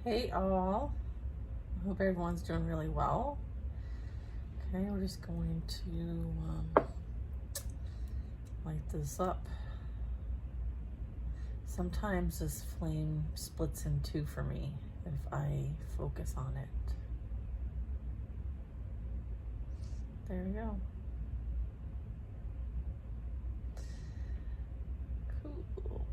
Hey all, I hope everyone's doing really well. Okay, we're just going to light this up. Sometimes this flame splits in two for me if I focus on it. There we go. Cool.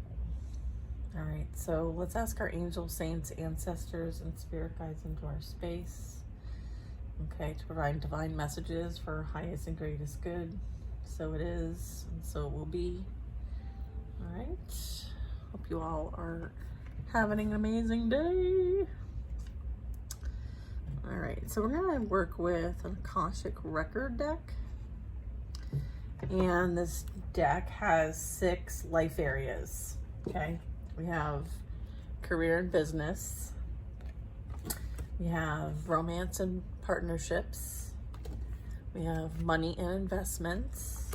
All right, so let's ask our angels, saints, ancestors, and spirit guides into our space. Okay, to provide divine messages for our highest and greatest good. So it is, and so it will be. All right. Hope you all are having an amazing day. All right, so we're going to work with an Akashic record deck. And this deck has 6 life areas. Okay, we have career and business. We have romance and partnerships. We have money and investments,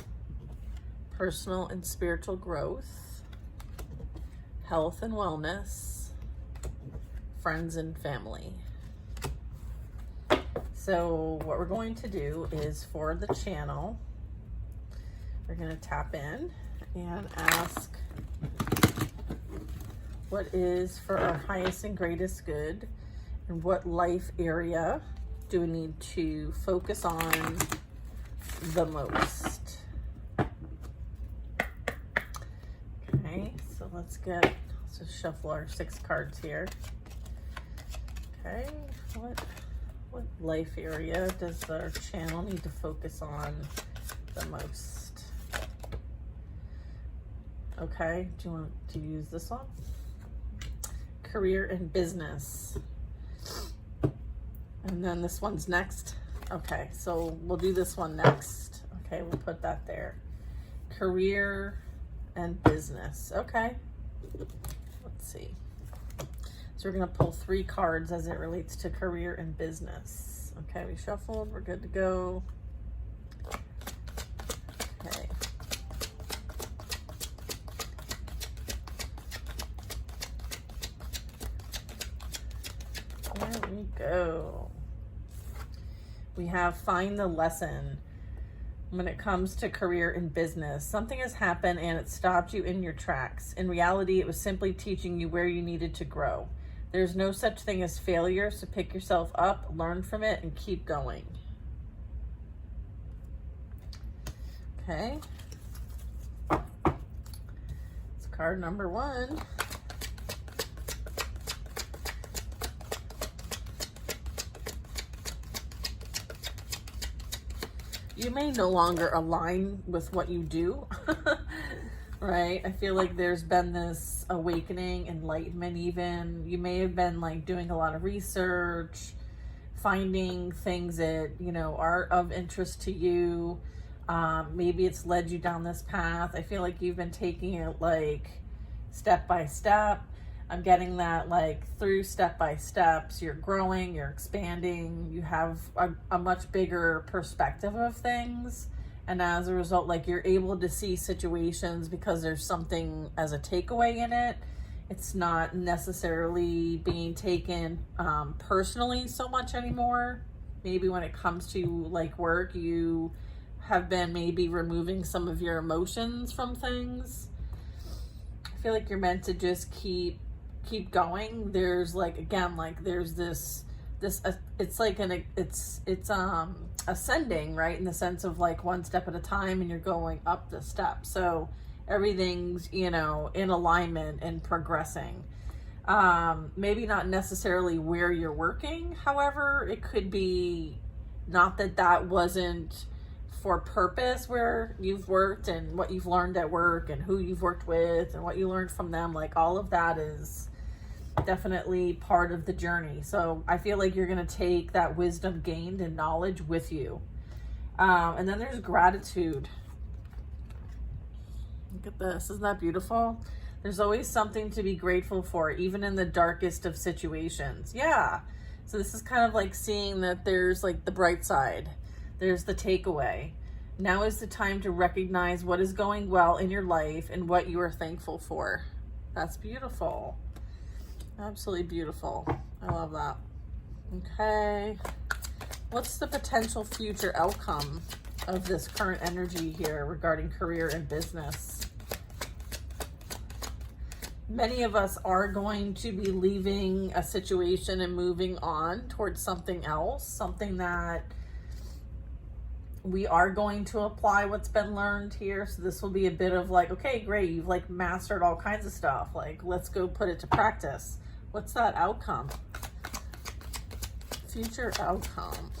personal and spiritual growth, health and wellness, friends and family. So what we're going to do is, for the channel, we're going to tap in and ask what is for our highest and greatest good, and what life area do we need to focus on the most. Okay, so let's just shuffle our 6 cards here. Okay, what life area does our channel need to focus on the most? Okay, do you want to use this one? Career and business. And then this one's next. Okay, so we'll do this one next. Okay, we'll put that there. Career and business. Okay, let's see. So we're going to pull 3 cards as it relates to career and business. Okay, we shuffled. We're good to go. Okay. There we go. We have find the lesson. When it comes to career and business, something has happened and it stopped you in your tracks. In reality, it was simply teaching you where you needed to grow. There's no such thing as failure, so pick yourself up, learn from it, and keep going. Okay. It's card number 1. You may no longer align with what you do, right? I feel like there's been this awakening, enlightenment even. You may have been like doing a lot of research, finding things that, you know, are of interest to you. Maybe it's led you down this path. I feel like you've been taking it like step by step. I'm getting that like through step by steps, you're growing, you're expanding, you have a much bigger perspective of things. And as a result, like you're able to see situations because there's something as a takeaway in it. It's not necessarily being taken personally so much anymore. Maybe when it comes to like work, you have been maybe removing some of your emotions from things. I feel like you're meant to just keep going. There's like, again, like there's this it's like it's ascending, right, in the sense of like one step at a time, and you're going up the step, so everything's, you know, in alignment and progressing. Maybe not necessarily where you're working, however, it could be not that wasn't for purpose where you've worked and what you've learned at work and who you've worked with and what you learned from them. Like all of that is definitely part of the journey. So I feel like you're going to take that wisdom gained and knowledge with you. And then there's gratitude. Look at this. Isn't that beautiful? There's always something to be grateful for, even in the darkest of situations. Yeah. So this is kind of like seeing that there's like the bright side. There's the takeaway. Now is the time to recognize what is going well in your life and what you are thankful for. That's beautiful. Absolutely beautiful. I love that. Okay. What's the potential future outcome of this current energy here regarding career and business? Many of us are going to be leaving a situation and moving on towards something else, something that we are going to apply what's been learned here. So this will be a bit of like, okay, great, you've like mastered all kinds of stuff. Like, let's go put it to practice. What's that outcome? Future outcome.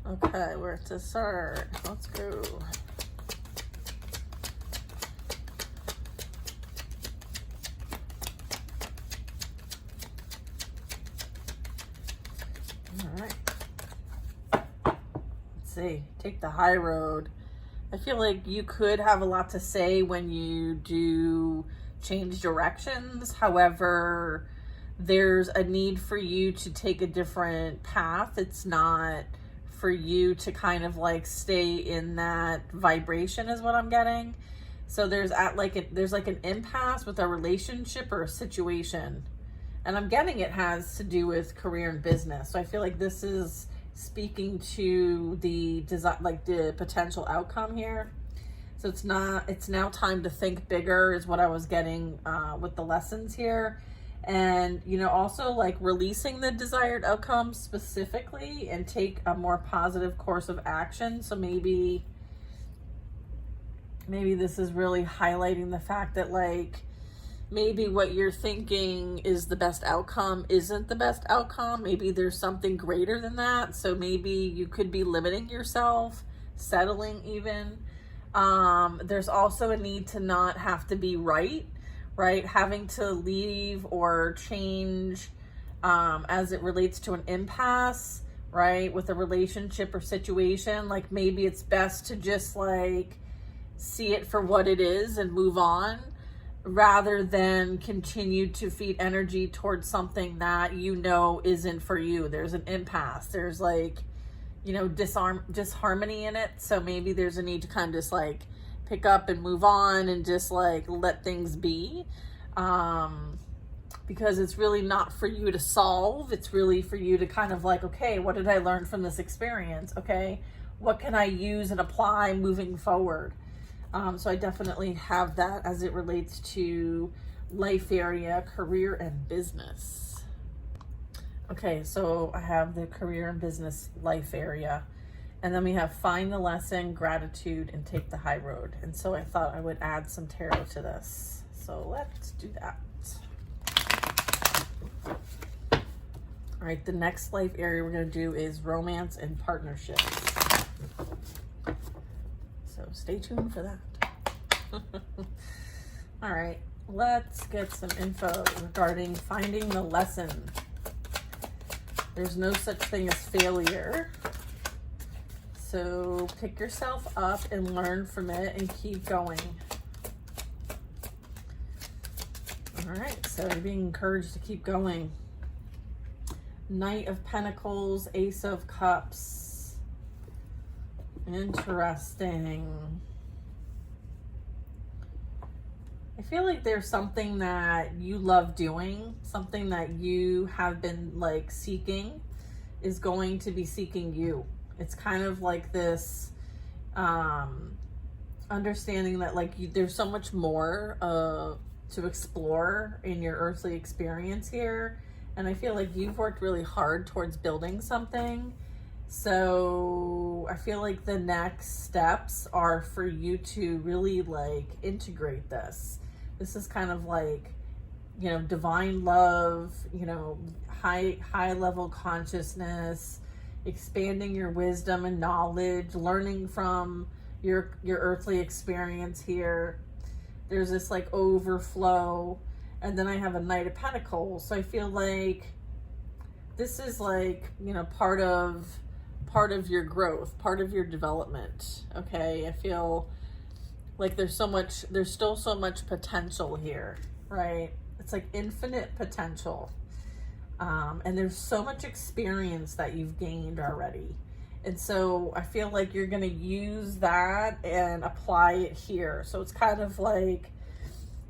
Okay, where to start? Let's go. All right. Let's see. Take the high road. I feel like you could have a lot to say when you do change directions. However, there's a need for you to take a different path. It's not for you to kind of like stay in that vibration is what I'm getting. So there's like an impasse with a relationship or a situation. And I'm getting it has to do with career and business. So I feel like this is speaking to the design, like the potential outcome here. So it's now time to think bigger is what I was getting with the lessons here. And, you know, also like releasing the desired outcome specifically and take a more positive course of action. So maybe this is really highlighting the fact that like, maybe what you're thinking is the best outcome isn't the best outcome. Maybe there's something greater than that. So maybe you could be limiting yourself, settling even. There's also a need to not have to be right? Having to leave or change as it relates to an impasse, right? With a relationship or situation. Like maybe it's best to just like see it for what it is and move on rather than continue to feed energy towards something that you know isn't for you. There's an impasse. There's like, you know, disharmony in it. So maybe there's a need to kind of just like pick up and move on and just like let things be, because it's really not for you to solve. It's really for you to kind of like, okay, what did I learn from this experience? Okay, what can I use and apply moving forward? So I definitely have that as it relates to life area, career, and business. Okay, so I have the career and business life area. And then we have find the lesson, gratitude, and take the high road. And so I thought I would add some tarot to this. So let's do that. All right, the next life area we're going to do is romance and partnerships. So stay tuned for that. All right, let's get some info regarding finding the lesson. There's no such thing as failure. So pick yourself up and learn from it and keep going. All right, so you're being encouraged to keep going. Knight of Pentacles, Ace of Cups. Interesting. I feel like there's something that you love doing, something that you have been like seeking is going to be seeking you. It's kind of like this understanding that like there's so much more to explore in your earthly experience here. And I feel like you've worked really hard towards building something. So I feel like the next steps are for you to really like integrate this. This is kind of like, you know, divine love, you know, high level consciousness, expanding your wisdom and knowledge, learning from your earthly experience here. There's this like overflow. And then I have a Knight of Pentacles. So I feel like this is like, you know, part of your growth, part of your development. Okay. I feel like there's still so much potential here, right? It's like infinite potential. And there's so much experience that you've gained already. And so I feel like you're going to use that and apply it here. So it's kind of like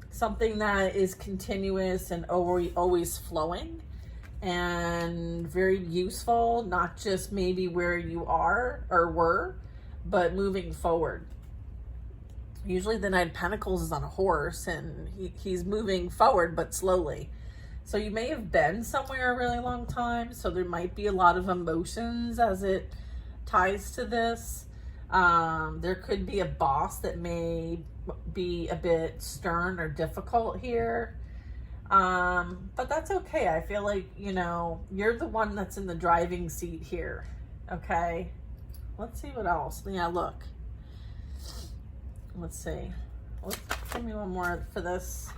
something that is continuous and always flowing and very useful, not just maybe where you are or were, but moving forward. Usually the Knight of Pentacles is on a horse and he's moving forward, but slowly. So you may have been somewhere a really long time. So there might be a lot of emotions as it ties to this. There could be a boss that may be a bit stern or difficult here. But that's okay. I feel like, you know, you're the one that's in the driving seat here. Okay. Let's see what else. Yeah, look. Let's see. Give me one more for this.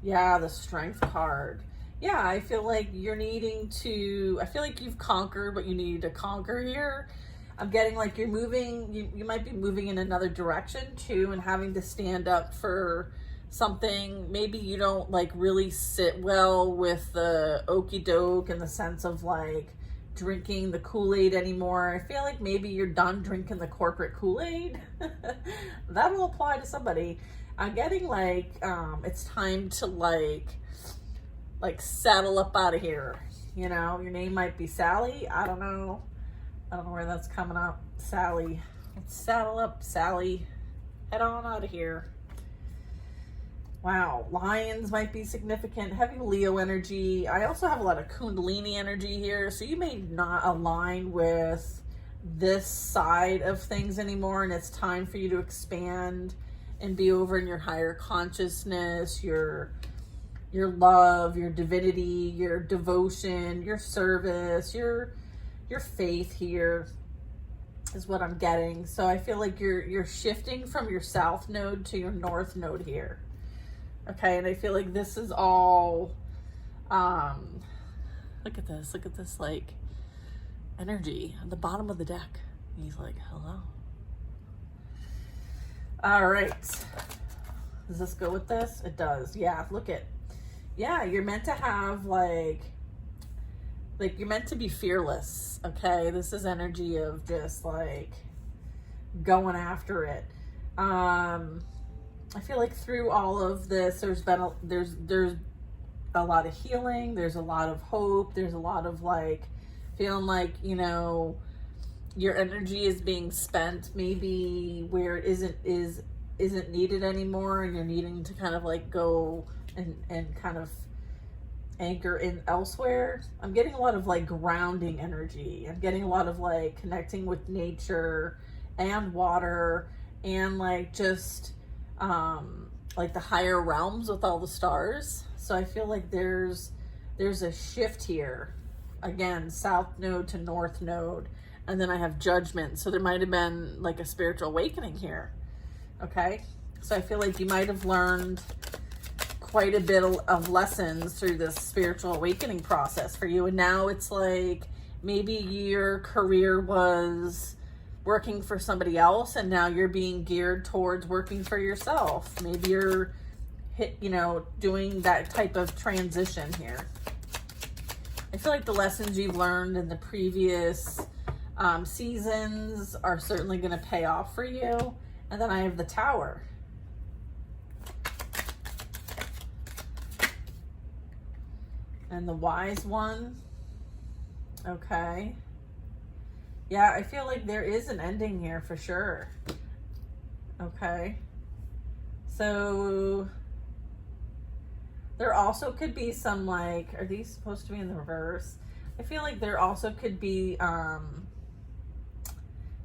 Yeah, the Strength card. Yeah, I feel like you're needing to, I feel like you've conquered what you needed to conquer here. I'm getting like you're moving, you might be moving in another direction too, and having to stand up for something. Maybe you don't like really sit well with the okie doke in the sense of like drinking the Kool-Aid anymore. I feel like maybe you're done drinking the corporate Kool-Aid. That'll apply to somebody. I'm getting like, it's time to like saddle up out of here. You know, your name might be Sally. I don't know where that's coming up. Sally. Let's saddle up, Sally. Head on out of here. Wow. Lions might be significant. Heavy Leo energy. I also have a lot of Kundalini energy here. So you may not align with this side of things anymore. And it's time for you to expand and be over in your higher consciousness, your love, your divinity, your devotion, your service, your faith here is what I'm getting. So I feel like you're shifting from your south node to your north node here. Okay, and I feel like this is all look at this like energy at the bottom of the deck. He's like, hello. All right. Does this go with this? It does. Yeah, look at. Yeah, you're meant to have like you're meant to be fearless, okay? This is energy of just like going after it. I feel like through all of this, there's a lot of healing. There's a lot of hope. There's a lot of like feeling like, you know, your energy is being spent maybe where it isn't needed anymore, and you're needing to kind of like go and kind of anchor in elsewhere. I'm getting a lot of like grounding energy. I'm getting a lot of like connecting with nature and water and like just like the higher realms with all the stars. So I feel like there's a shift here. Again, south node to north node. And then I have judgment. So there might have been like a spiritual awakening here. Okay. So I feel like you might have learned quite a bit of lessons through this spiritual awakening process for you. And now it's like maybe your career was working for somebody else and now you're being geared towards working for yourself. Maybe you're doing that type of transition here. I feel like the lessons you've learned in the previous seasons are certainly going to pay off for you. And then I have the Tower. And the Wise One. Okay. Yeah, I feel like there is an ending here for sure. Okay. So there also could be some like, are these supposed to be in the reverse? I feel like there also could be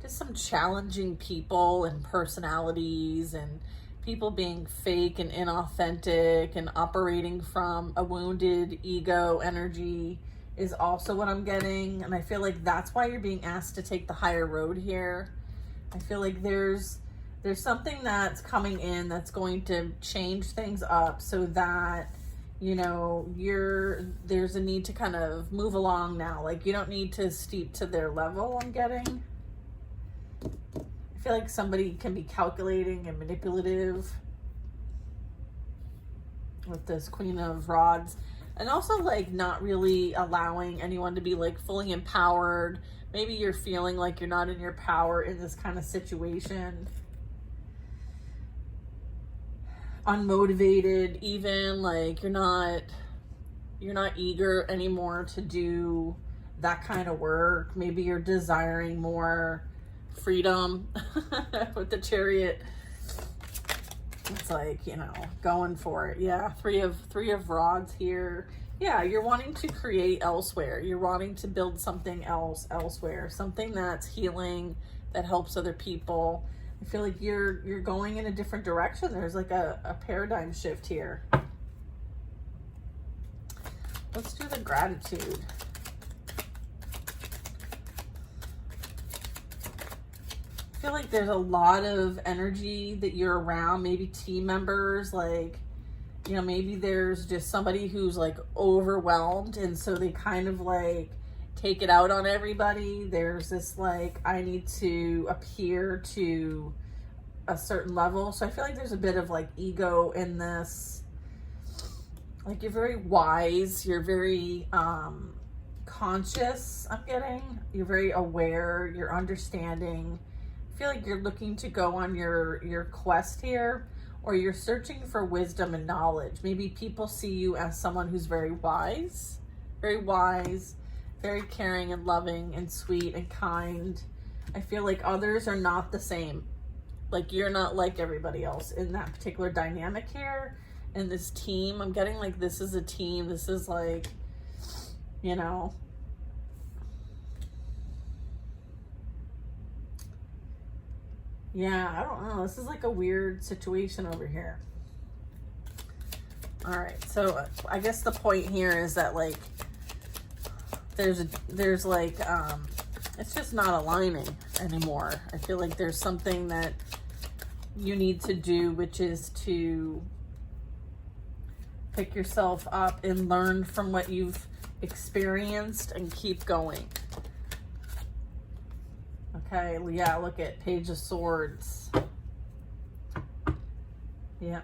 just some challenging people and personalities and people being fake and inauthentic and operating from a wounded ego energy is also what I'm getting. And I feel like that's why you're being asked to take the higher road here. I feel like there's something that's coming in that's going to change things up so that, you know, there's a need to kind of move along now. Like you don't need to steep to their level, I'm getting. I feel like somebody can be calculating and manipulative with this Queen of Rods. And also like not really allowing anyone to be like fully empowered. Maybe you're feeling like you're not in your power in this kind of situation. Unmotivated, even like you're not eager anymore to do that kind of work. Maybe you're desiring more freedom with the Chariot. It's like, you know, going for it. Yeah, three of rods here. Yeah, you're wanting to create elsewhere. You're wanting to build something else elsewhere, something that's healing, that helps other people. I feel like you're going in a different direction. There's like a paradigm shift here. Let's do the gratitude. I feel like there's a lot of energy that you're around, maybe team members, like, you know, maybe there's just somebody who's like overwhelmed, and so they kind of like take it out on everybody. There's this like, I need to appear to a certain level. So I feel like there's a bit of like ego in this. Like you're very wise, you're very conscious, I'm getting. You're very aware, you're understanding. I feel like you're looking to go on your quest here, or you're searching for wisdom and knowledge. Maybe people see you as someone who's very wise, very caring and loving and sweet and kind. I feel like others are not the same. Like you're not like everybody else in that particular dynamic here. In this team, I'm getting like this is a team. This is like, you know, yeah, I don't know. This is like a weird situation over here. All right, so I guess the point here is that like there's like it's just not aligning anymore. I feel like there's something that you need to do, which is to pick yourself up and learn from what you've experienced and keep going. Okay, yeah, look at Page of Swords. Yeah.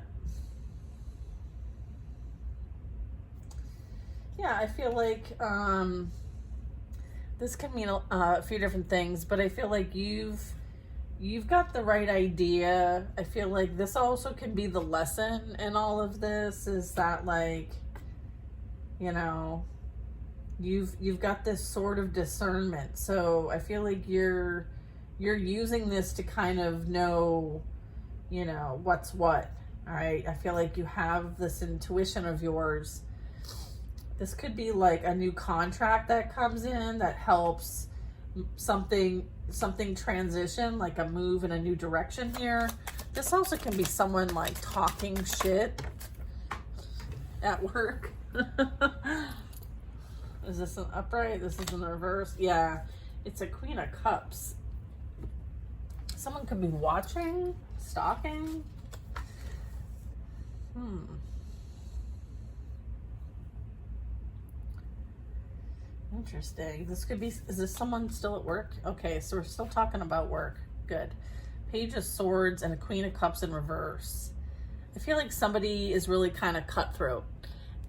Yeah, I feel like this can mean a few different things, but I feel like you've got the right idea. I feel like this also can be the lesson in all of this, is that like, you know, you've got this sort of discernment. So I feel like you're using this to kind of know, you know, what's what. All right. I feel like you have this intuition of yours. This could be like a new contract that comes in that helps something transition, like a move in a new direction here. This also can be someone like talking shit at work. Is this an upright? This is in the reverse. Yeah, it's a Queen of Cups. Someone could be watching, stalking. Interesting. This could be, is this someone still at work? Okay, so we're still talking about work. Good. Page of Swords and a Queen of Cups in reverse. I feel like somebody is really kind of cutthroat,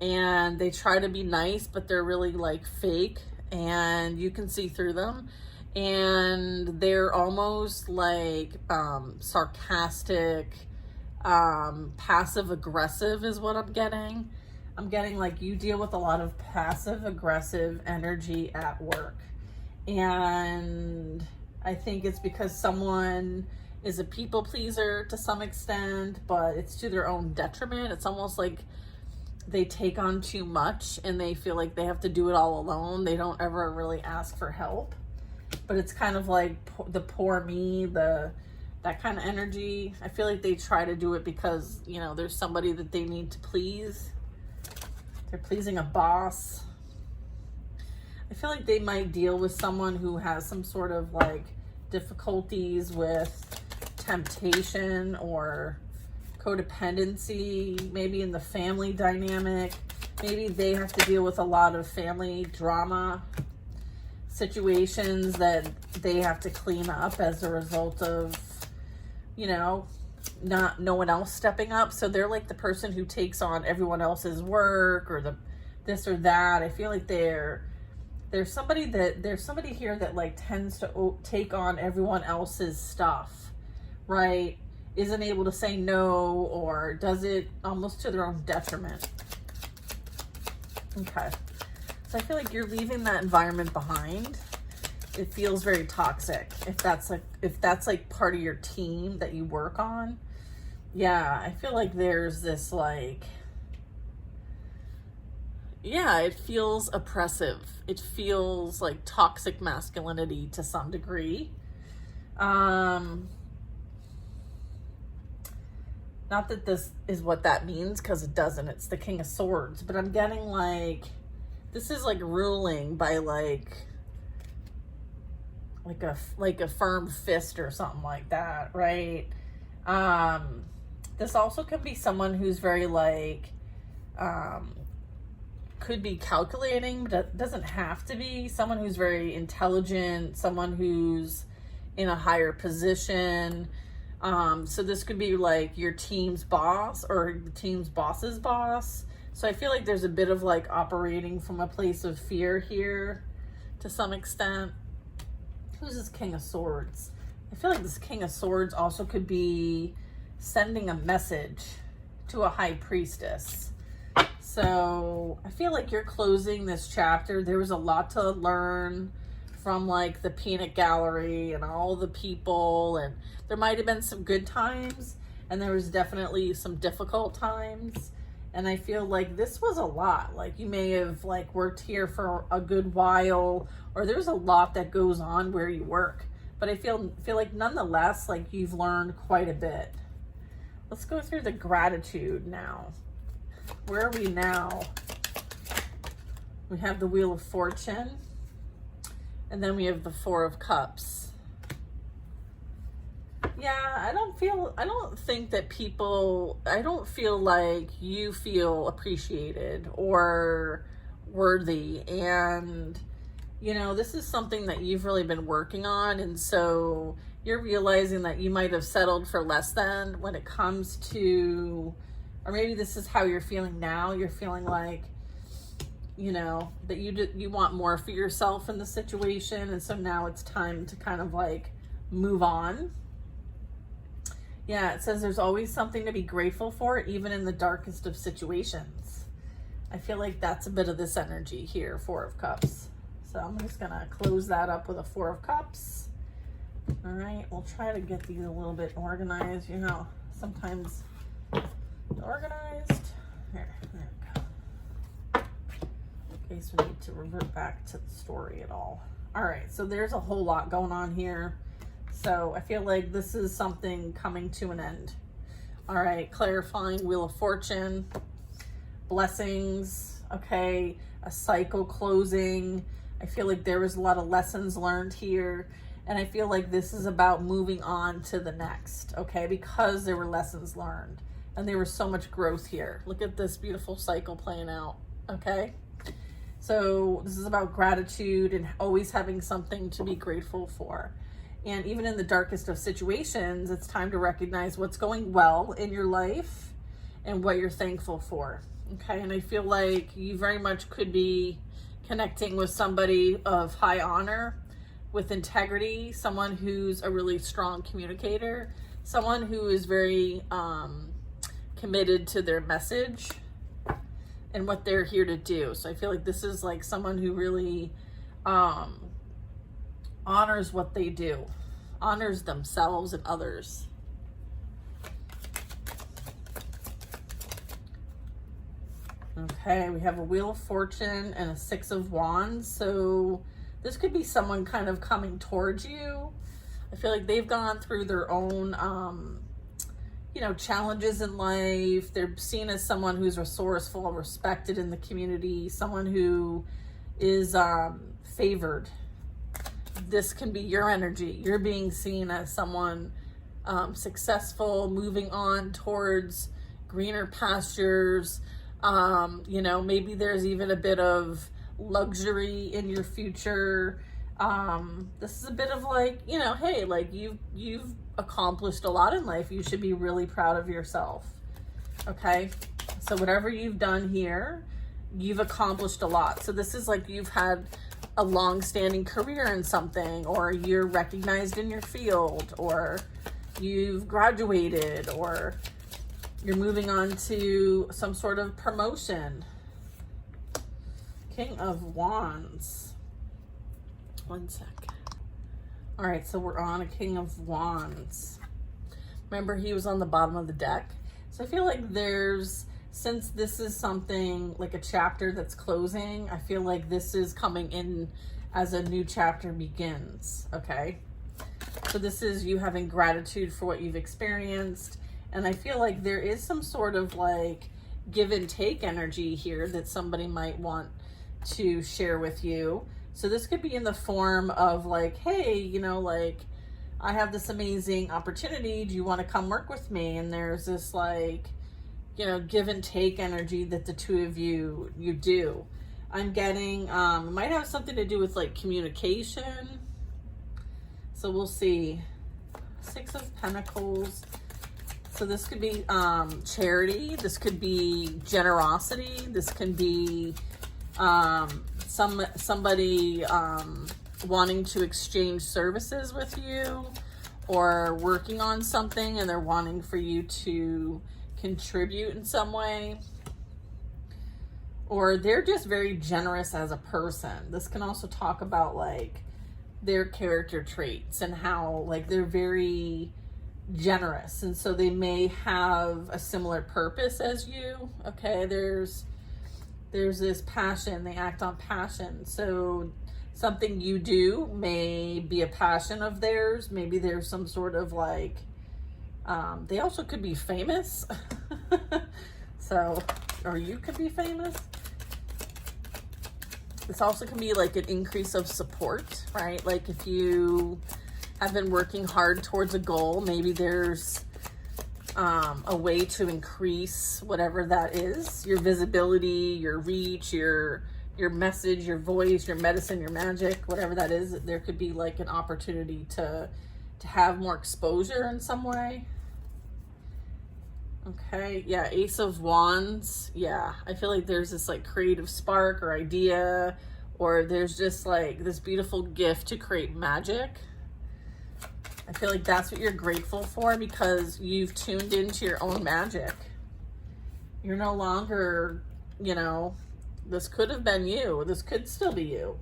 and they try to be nice, but they're really like fake, and you can see through them. And they're almost like sarcastic, passive aggressive is what I'm getting. I'm getting like you deal with a lot of passive aggressive energy at work. And I think it's because someone is a people pleaser to some extent, but it's to their own detriment. It's almost like they take on too much and they feel like they have to do it all alone. They don't ever really ask for help. But it's kind of like the poor me, that kind of energy. I feel like they try to do it because, you know, there's somebody that they need to please. They're pleasing a boss. I feel like they might deal with someone who has some sort of like difficulties with temptation or codependency, maybe in the family dynamic. Maybe they have to deal with a lot of family drama situations that they have to clean up as a result of, you know, no one else stepping up. So they're like the person who takes on everyone else's work, or the this or that. I feel like there's somebody here that like tends to take on everyone else's stuff, right? Isn't able to say no, or does it almost to their own detriment. Okay. So I feel like you're leaving that environment behind. It feels very toxic. If that's like part of your team that you work on. Yeah, I feel like there's this like, yeah, it feels oppressive. It feels like toxic masculinity to some degree. Not that this is what that means, because it doesn't. It's the King of Swords. But I'm getting like, this is like ruling by like a firm fist or something like that, right? This also can be someone who's very like, could be calculating, but it doesn't have to be. Someone who's very intelligent, someone who's in a higher position. So this could be like your team's boss or the team's boss's boss. So I feel like there's a bit of like operating from a place of fear here to some extent. Who's this King of Swords? I feel like this King of Swords also could be sending a message to a high priestess. So I feel like you're closing this chapter. There was a lot to learn from like the peanut gallery and all the people, and there might have been some good times and there was definitely some difficult times. And I feel like this was a lot. Like you may have like worked here for a good while, or there's a lot that goes on where you work. But I feel like nonetheless, like you've learned quite a bit. Let's go through the gratitude now. Where are we now? We have the Wheel of Fortune. And then we have the Four of Cups. Yeah, I don't think that I don't feel like you feel appreciated or worthy. And, you know, this is something that you've really been working on. And so you're realizing that you might have settled for less than when it comes to, or maybe this is how you're feeling now. You're feeling like, you know, that you want more for yourself in the situation. And so now it's time to kind of like move on. Yeah, it says there's always something to be grateful for, even in the darkest of situations. I feel like that's a bit of this energy here, Four of Cups. So I'm just going to close that up with a Four of Cups. All right, we'll try to get these a little bit organized. You know, sometimes organized. There we go. In case we need to revert back to the story at all. All right, so there's a whole lot going on here. So I feel like this is something coming to an end. All right, clarifying Wheel of Fortune, blessings, okay, a cycle closing. I feel like there was a lot of lessons learned here. And I feel like this is about moving on to the next, okay, because there were lessons learned. And there was so much growth here. Look at this beautiful cycle playing out, okay? So this is about gratitude and always having something to be grateful for. And even in the darkest of situations, it's time to recognize what's going well in your life and what you're thankful for, okay? And I feel like you very much could be connecting with somebody of high honor, with integrity, someone who's a really strong communicator, someone who is very committed to their message and what they're here to do. So I feel like this is like someone who really honors what they do, honors themselves and others. Okay, we have a Wheel of Fortune and a Six of Wands. So this could be someone kind of coming towards you. I feel like they've gone through their own, you know, challenges in life. They're seen as someone who's resourceful, respected in the community, someone who is favored. This can be your energy. You're being seen as someone successful, moving on towards greener pastures. You know, maybe there's even a bit of luxury in your future. This is a bit of like, you know, hey, like you've accomplished a lot in life. You should be really proud of yourself. Okay. So whatever you've done here, you've accomplished a lot. So this is like you've had a long-standing career in something, or you're recognized in your field, or you've graduated, or you're moving on to some sort of promotion. King of Wands. One sec. All right, so we're on a King of Wands. Remember, he was on the bottom of the deck. So I feel like since this is something like a chapter that's closing, I feel like this is coming in as a new chapter begins, okay? So this is you having gratitude for what you've experienced. And I feel like there is some sort of like give and take energy here that somebody might want to share with you. So this could be in the form of like, hey, you know, like, I have this amazing opportunity. Do you want to come work with me? And there's this like, you know, give and take energy that the two of you do. I'm getting, it might have something to do with like communication. So we'll see. Six of Pentacles. So this could be charity. This could be generosity. This can be somebody wanting to exchange services with you, or working on something and they're wanting for you to contribute in some way, or they're just very generous as a person. This can also talk about like their character traits and how like they're very generous, and so they may have a similar purpose as you. Okay, there's this passion. They act on passion. So something you do may be a passion of theirs. Maybe there's some sort of like, they also could be famous. So, or you could be famous. This also can be like an increase of support, right? Like if you have been working hard towards a goal, maybe there's a way to increase whatever that is, your visibility, your reach, your message, your voice, your medicine, your magic, whatever that is. There could be like an opportunity to have more exposure in some way. Okay, yeah, Ace of Wands. Yeah, I feel like there's this like creative spark or idea, or there's just like this beautiful gift to create magic. I feel like that's what you're grateful for, because you've tuned into your own magic. You're no longer, you know, this could have been you. This could still be you.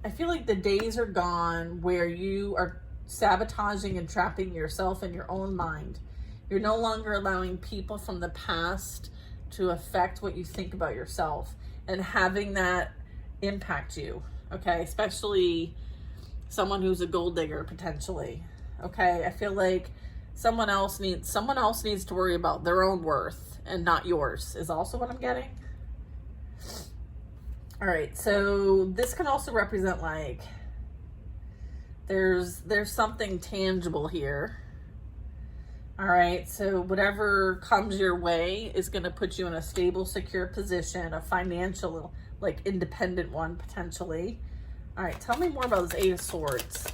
I feel like the days are gone where you are sabotaging and trapping yourself in your own mind. You're no longer allowing people from the past to affect what you think about yourself and having that impact you, okay? Especially someone who's a gold digger, potentially, okay? I feel like someone else needs to worry about their own worth and not yours, is also what I'm getting. All right, so this can also represent like there's something tangible here. All right, so whatever comes your way is going to put you in a stable, secure position, a financial, like independent one, potentially. All right, tell me more about this Eight of Swords.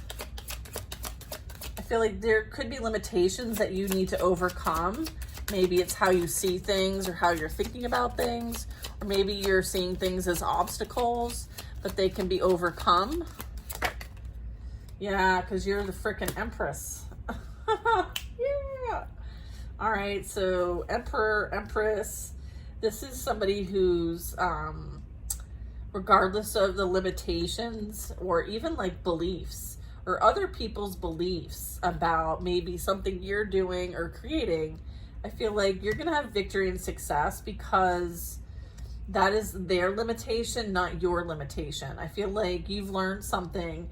I feel like there could be limitations that you need to overcome. Maybe it's how you see things or how you're thinking about things, or maybe you're seeing things as obstacles, but they can be overcome. Yeah, because you're the freaking Empress. Yeah. All right, so Emperor, Empress, this is somebody who's, regardless of the limitations or even like beliefs or other people's beliefs about maybe something you're doing or creating, I feel like you're going to have victory and success because that is their limitation, not your limitation. I feel like you've learned something,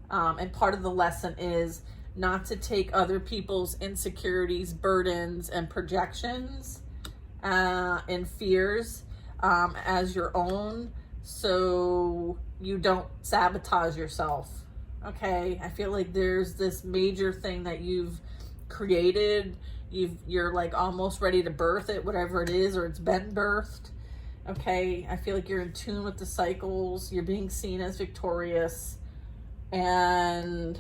and part of the lesson is not to take other people's insecurities, burdens, and projections and fears as your own, so you don't sabotage yourself. Okay, I feel like there's this major thing that you've created. You're like almost ready to birth it, whatever it is, or it's been birthed. Okay, I feel like you're in tune with the cycles. You're being seen as victorious, and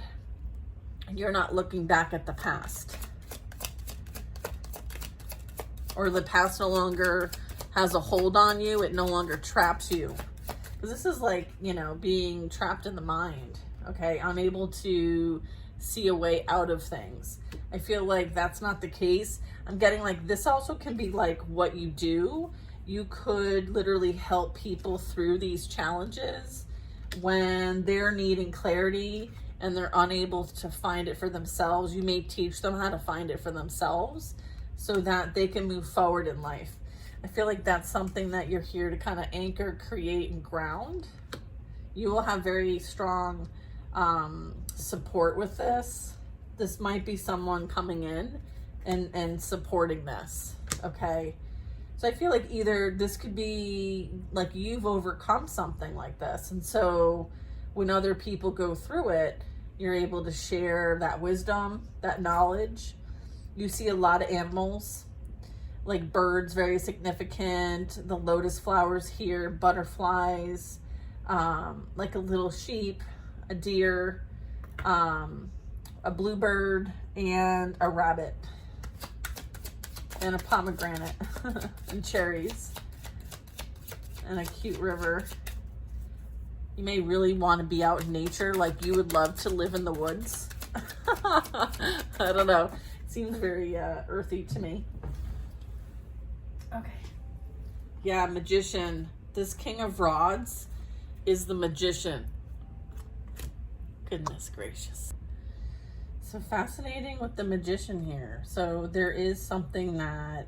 you're not looking back at the past, or the past no longer has a hold on you. It no longer traps you. Because this is like, being trapped in the mind, okay? Unable to see a way out of things. I feel like that's not the case. I'm getting like, this also can be like what you do. You could literally help people through these challenges when they're needing clarity and they're unable to find it for themselves. You may teach them how to find it for themselves so that they can move forward in life. I feel like that's something that you're here to kind of anchor, create, and ground. You will have very strong support with this. This might be someone coming in and supporting this, okay? So I feel like either this could be like you've overcome something like this. And so when other people go through it, you're able to share that wisdom, that knowledge. You see a lot of animals, like birds, very significant. The lotus flowers here, butterflies, like a little sheep, a deer, a bluebird, and a rabbit. And a pomegranate and cherries and a cute river. You may really want to be out in nature, like you would love to live in the woods. I don't know. It seems very earthy to me. Okay. Yeah, magician. This King of Rods is the magician. Goodness gracious. So fascinating with the magician here. So there is something that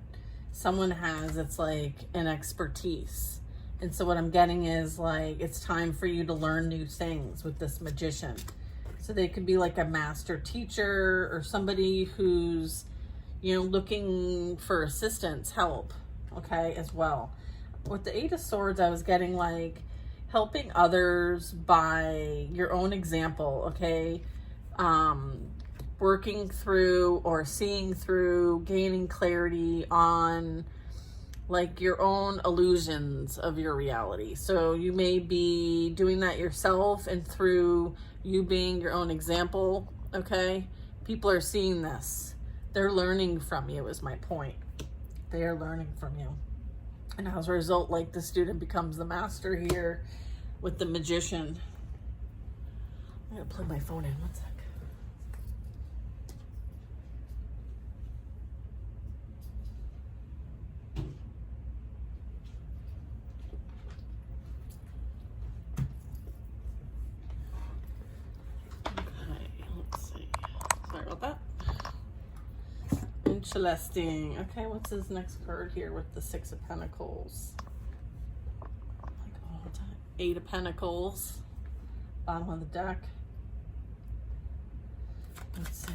someone has, it's like an expertise. And so what I'm getting is like, it's time for you to learn new things with this magician. So they could be like a master teacher or somebody who's, looking for assistance, help, okay, as well. With the Eight of Swords, I was getting like helping others by your own example, okay? Working through or seeing through, gaining clarity on like your own illusions of your reality. So you may be doing that yourself, and through you being your own example, okay? People are seeing this. They're learning from you is my point. They are learning from you. And as a result, like the student becomes the master here with the magician. I'm gonna plug my phone in, one sec. Interesting. Okay, what's his next card here with the Six of Pentacles? Like all the time. Eight of Pentacles. Bottom of the deck. Let's see.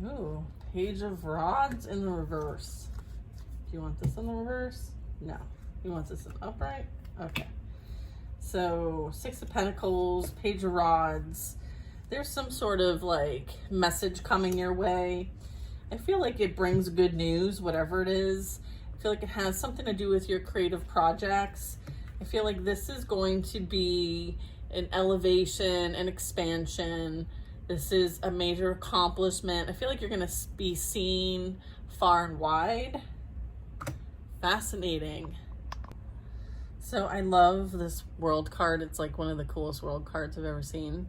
Ooh, Page of Rods in the reverse. Do you want this in the reverse? No. You want this in upright? Okay. So, Six of Pentacles, Page of Rods. There's some sort of like message coming your way. I feel like it brings good news, whatever it is. I feel like it has something to do with your creative projects. I feel like this is going to be an elevation, an expansion. This is a major accomplishment. I feel like you're going to be seen far and wide. Fascinating. So I love this world card. It's like one of the coolest world cards I've ever seen.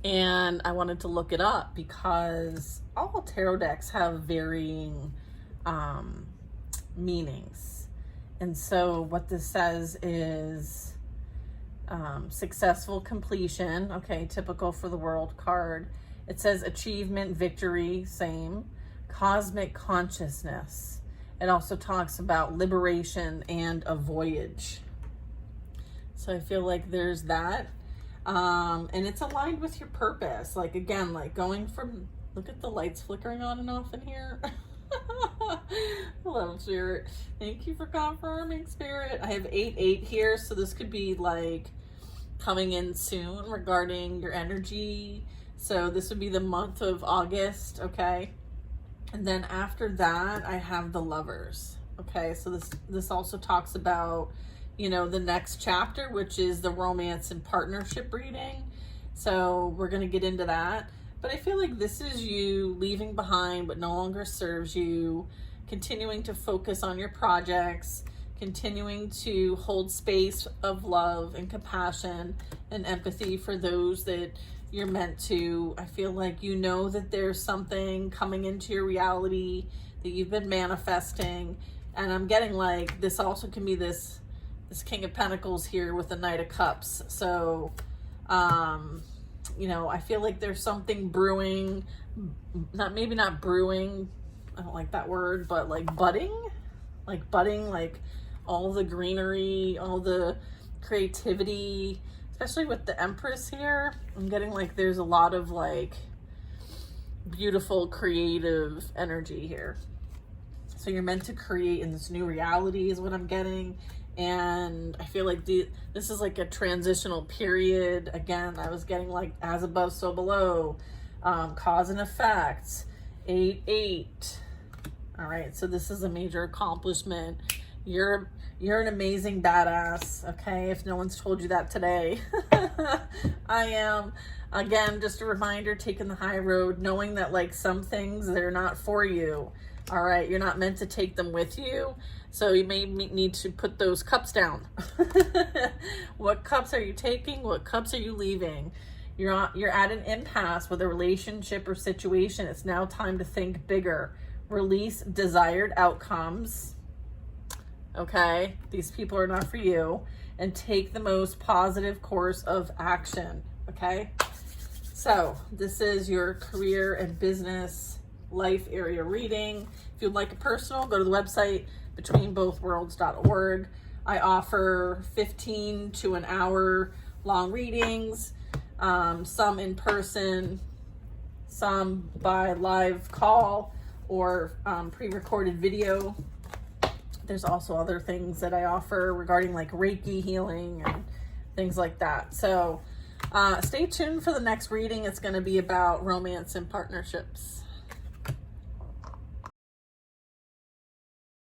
And I wanted to look it up because all tarot decks have varying meanings. And so what this says is successful completion. Okay, typical for the world card. It says achievement, victory, same. Cosmic consciousness. It also talks about liberation and a voyage. So I feel like there's that. And it's aligned with your purpose. Like, again, like going from, look at the lights flickering on and off in here. Hello, Spirit. Thank you for confirming, Spirit. I have 8-8 here. So this could be like coming in soon regarding your energy. So this would be the month of August. Okay. And then after that, I have the Lovers. Okay. So this also talks about, the next chapter, which is the romance and partnership reading. So we're going to get into that. But I feel like this is you leaving behind what no longer serves you, continuing to focus on your projects, continuing to hold space of love and compassion and empathy for those that you're meant to. I feel like you know that there's something coming into your reality that you've been manifesting. And I'm getting like this also can be this King of Pentacles here with the Knight of Cups. So, you know, I feel like there's something brewing, maybe not brewing, I don't like that word, but like budding, like all the greenery, all the creativity, especially with the Empress here. I'm getting like there's a lot of like beautiful creative energy here. So you're meant to create in this new reality is what I'm getting. And I feel like this is like a transitional period. Again, I was getting like as above, so below, cause and effect, 8-8. All right, so this is a major accomplishment. You're an amazing badass, okay? If no one's told you that today. I am. Again, just a reminder, taking the high road, knowing that like some things, they're not for you. All right, you're not meant to take them with you. So you may need to put those cups down. What cups are you taking? What cups are you leaving? You're at an impasse with a relationship or situation. It's now time to think bigger. Release desired outcomes. Okay, these people are not for you. And take the most positive course of action. Okay, so this is your career and business life area reading. If you'd like a personal, go to the website betweenbothworlds.org. I offer 15 to an hour long readings, some in person, some by live call or pre-recorded video. There's also other things that I offer regarding like Reiki healing and things like that. So stay tuned for the next reading. It's going to be about romance and partnerships.